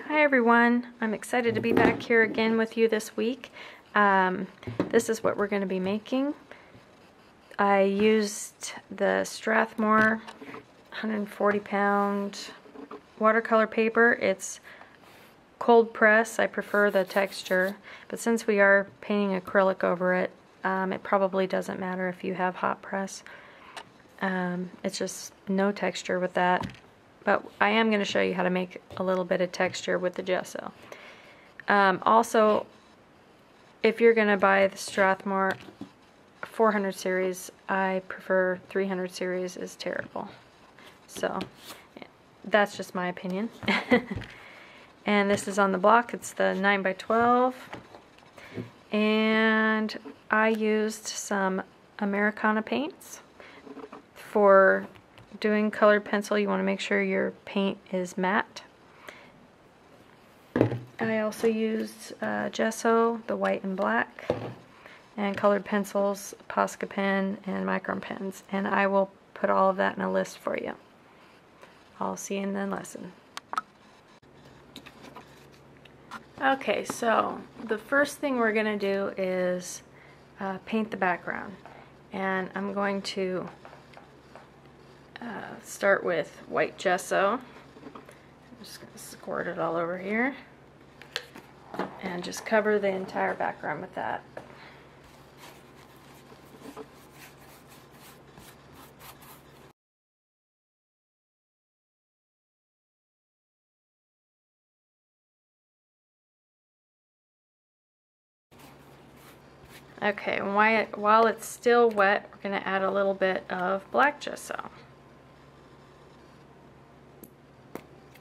Hi everyone, I'm excited to be back here again with you this week. This is what we're going to be making. I used the Strathmore 140 pound watercolor paper. It's cold press. I prefer the texture, but since we are painting acrylic over it, it probably doesn't matter if you have hot press. It's just no texture with that. But I am going to show you how to make a little bit of texture with the gesso. Also, if you're going to buy the Strathmore 400 series, I prefer 300 series is terrible. So, that's just my opinion. And this is on the block. It's the 9x12. And I used some Americana paints. For doing colored pencil, you want to make sure your paint is matte. I also used gesso, the white and black, and colored pencils, Posca pen, and micron pens. And I will put all of that in a list for you. I'll see you in the lesson. Okay, so the first thing we're going to do is paint the background. And I'm going to start with white gesso. I'm just going to squirt it all over here and just cover the entire background with that. Okay, and while it's still wet, we're going to add a little bit of black gesso.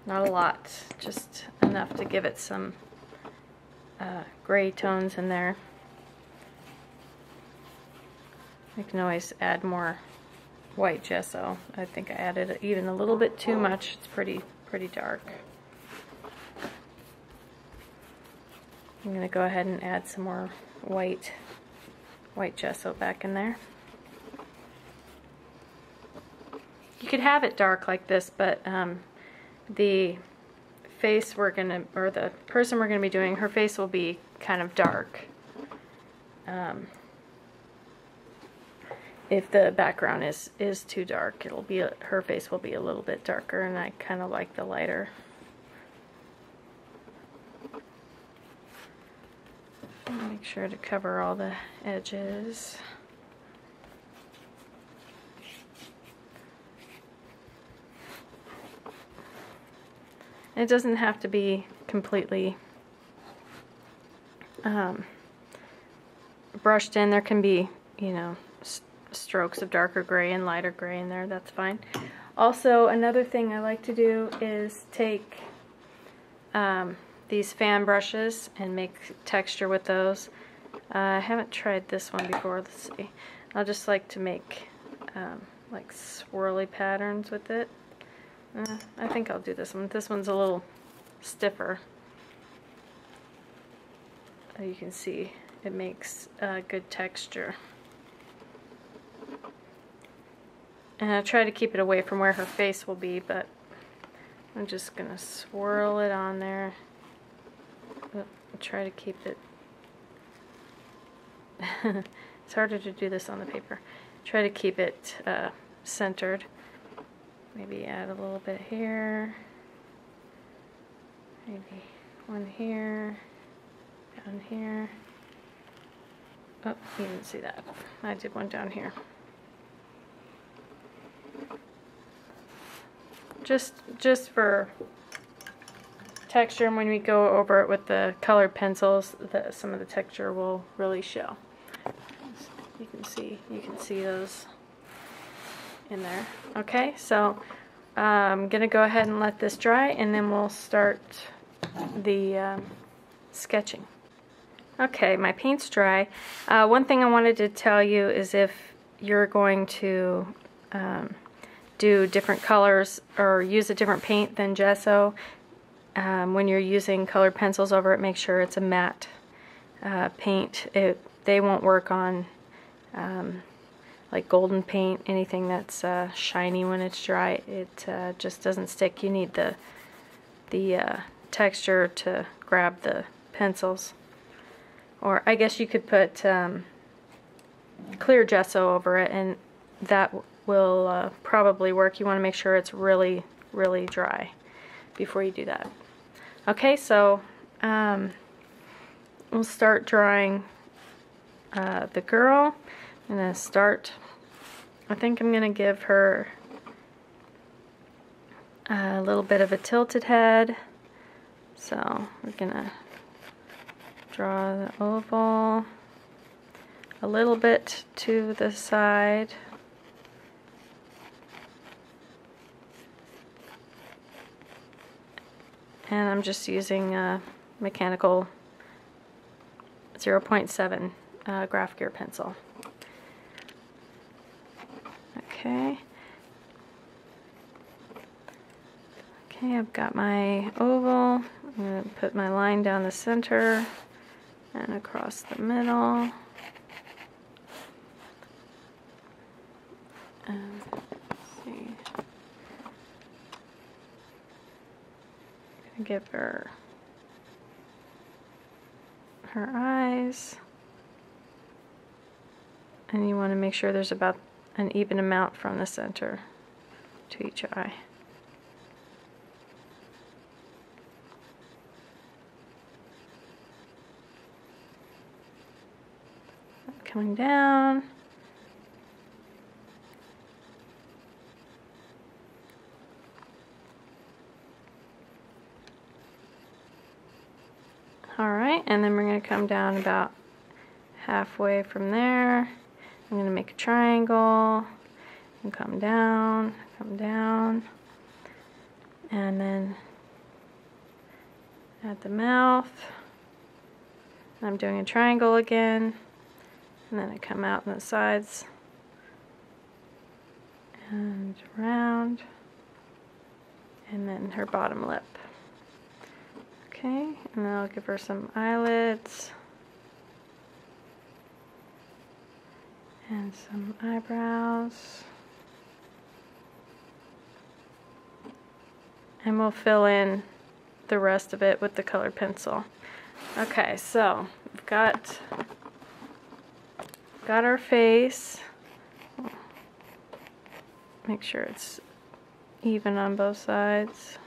Not a lot, just enough to give it some gray tones in there. You can always add more white gesso. I think I added even a little bit too much. It's pretty dark. I'm going to go ahead and add some more white gesso back in there. You could have it dark like this, but the face we're gonna, or the person we're gonna be doing, her face will be kind of dark. If the background is too dark, it'll be her face will be a little bit darker, and I kind of like the lighter. Make sure to cover all the edges. It doesn't have to be completely brushed in. There can be, you know, strokes of darker gray and lighter gray in there. That's fine. Also, another thing I like to do is take these fan brushes and make texture with those. I haven't tried this one before. Let's see. I'll just like to make like swirly patterns with it. I think I'll do this one. This one's a little stiffer. You can see it makes good texture. And I try to keep it away from where her face will be, but I'm just going to swirl it on there. Try to keep it... It's harder to do this on the paper. Try to keep it centered. Maybe add a little bit here, maybe one here, down here. Oh, you didn't see that. I did one down here. Just for texture, and when we go over it with the colored pencils, some of the texture will really show. You can see those in there. Okay, so I'm gonna go ahead and let this dry, and then we'll start the sketching. Okay, my paint's dry. One thing I wanted to tell you is if you're going to do different colors or use a different paint than gesso, when you're using colored pencils over it, make sure it's a matte paint. They won't work on like golden paint, anything that's shiny when it's dry. It just doesn't stick. You need the texture to grab the pencils. Or I guess you could put clear gesso over it, and that will probably work. You want to make sure it's really, really dry before you do that. Okay, so we'll start drawing the girl. I'm going to start, I think I'm going to give her a little bit of a tilted head. So we're going to draw the oval a little bit to the side. And I'm just using a mechanical 0.7 graph gear pencil. Okay. Okay, I've got my oval. I'm going to put my line down the center and across the middle. And let's see. I'm going to give her eyes. And you want to make sure there's about an even amount from the center to each eye. Coming down. Alright, and then we're going to come down about halfway from there. I'm going to make a triangle and come down, and then at the mouth I'm doing a triangle again, and then I come out on the sides and around, and then her bottom lip. Okay, and then I'll give her some eyelids and some eyebrows, and we'll fill in the rest of it with the colored pencil. Okay, so we've got our face. Make sure it's even on both sides.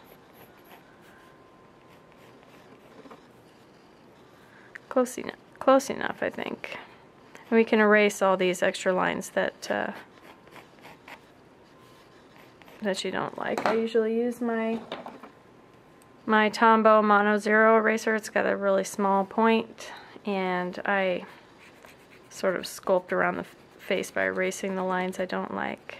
Close enough, I think. And we can erase all these extra lines that you don't like. I usually use my Tombow Mono Zero eraser. It's got a really small point, and I sort of sculpt around the face by erasing the lines I don't like.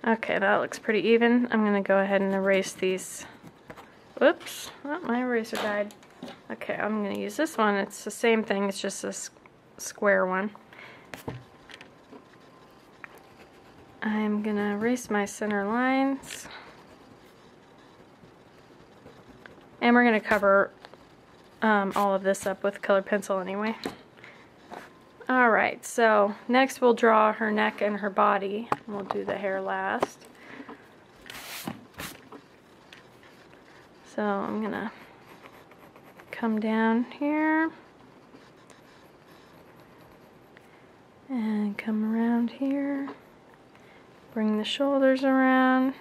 Okay, that looks pretty even. I'm going to go ahead and erase these. Whoops, oh, my eraser died. Okay, I'm going to use this one. It's the same thing, it's just a square one. I'm going to erase my center lines. And we're going to cover all of this up with colored pencil anyway. Alright, so next we'll draw her neck and her body. We'll do the hair last. So I'm going to come down here and come around here. Bring the shoulders around.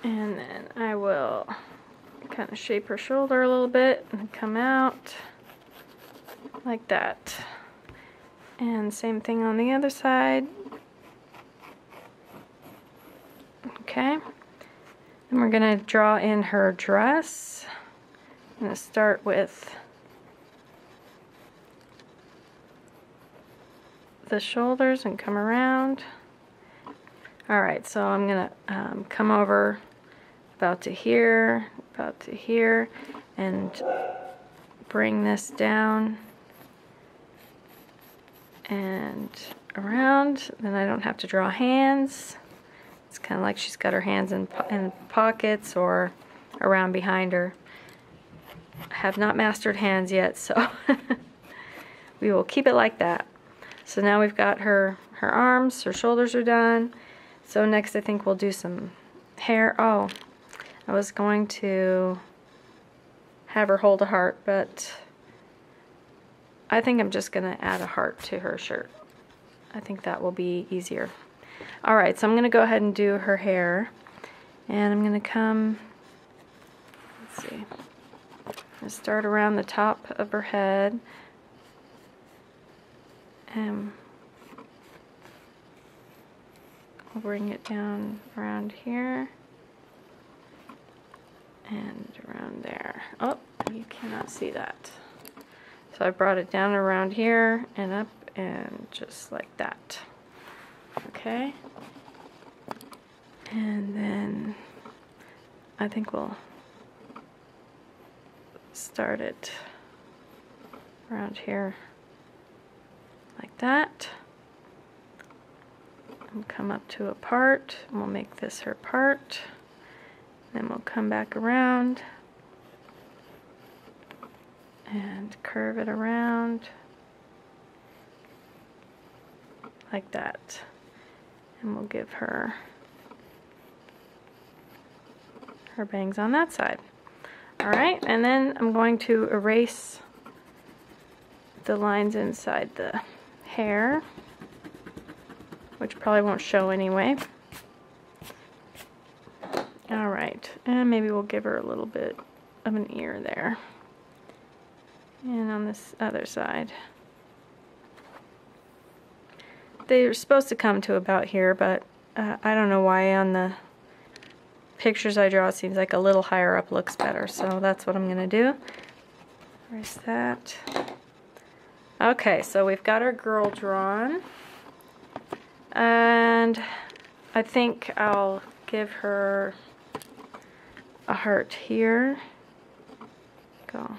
And then I will kind of shape her shoulder a little bit and come out like that. And same thing on the other side. Okay. Then we're going to draw in her dress. I'm going to start with the shoulders and come around. Alright, so I'm going to come over about to here, and bring this down and around. Then I don't have to draw hands. It's kind of like she's got her hands in pockets or around behind her. I have not mastered hands yet, so we will keep it like that. So now we've got her arms, her shoulders are done. So next I think we'll do some hair. Oh, I was going to have her hold a heart, but I think I'm just going to add a heart to her shirt. I think that will be easier. Alright, so I'm going to go ahead and do her hair. And I'm going to come, let's see, I'm going to start around the top of her head. And I'll bring it down around here. And around there. Oh, you cannot see that. So I brought it down around here and up and just like that. Okay. And then I think we'll start it around here like that. And come up to a part, and we'll make this her part. Then we'll come back around and curve it around like that. And we'll give her her bangs on that side. Alright, and then I'm going to erase the lines inside the hair, which probably won't show anyway. Alright, and maybe we'll give her a little bit of an ear there. And on this other side. They're supposed to come to about here, but I don't know why on the pictures I draw it seems like a little higher up looks better, so that's what I'm going to do. Erase that. Okay, so we've got our girl drawn, and I think I'll give her a heart here. Go.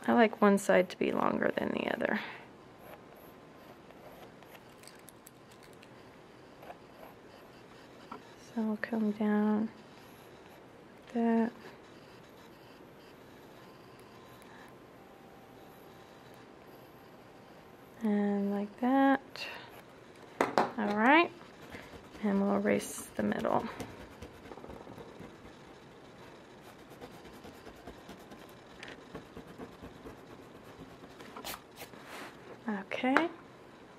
I like one side to be longer than the other. So I'll come down like that. And like that. Alright. And we'll erase the middle. Okay.